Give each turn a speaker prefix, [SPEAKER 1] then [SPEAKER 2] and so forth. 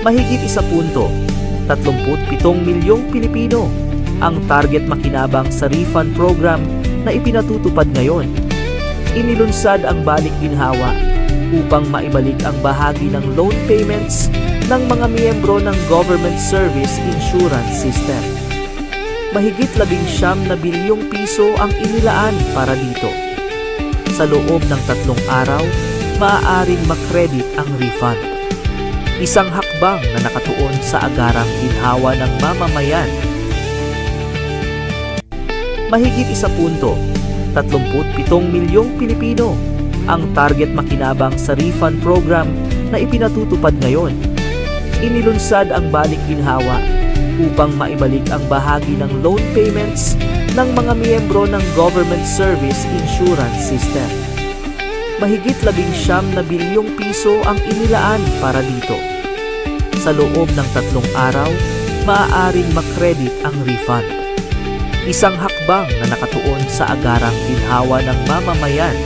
[SPEAKER 1] Mahigit 1.37 milyong Pilipino ang target makinabang sa refund program na ipinatutupad ngayon. Inilunsad ang balik ginhawa upang maibalik ang bahagi ng loan payments ng mga miyembro ng Government Service Insurance System. Mahigit 19 na bilyong piso ang inilaan para dito. Sa loob ng 3 araw, maaaring makredit ang refund. Isang hakbang na nakatuon sa agarang ginhawa ng mamamayan. Mahigit 1.37 milyong Pilipino ang target makinabang sa refund program na ipinatutupad ngayon. Inilunsad ang balik ginhawa upang maibalik ang bahagi ng loan payments ng mga miyembro ng Government Service Insurance System. Mahigit 19 na bilyong piso ang inilaan para dito. Sa loob ng 3 araw, maaaring makredit ang refund. Isang hakbang na nakatuon sa agarang ginhawa ng mamamayan.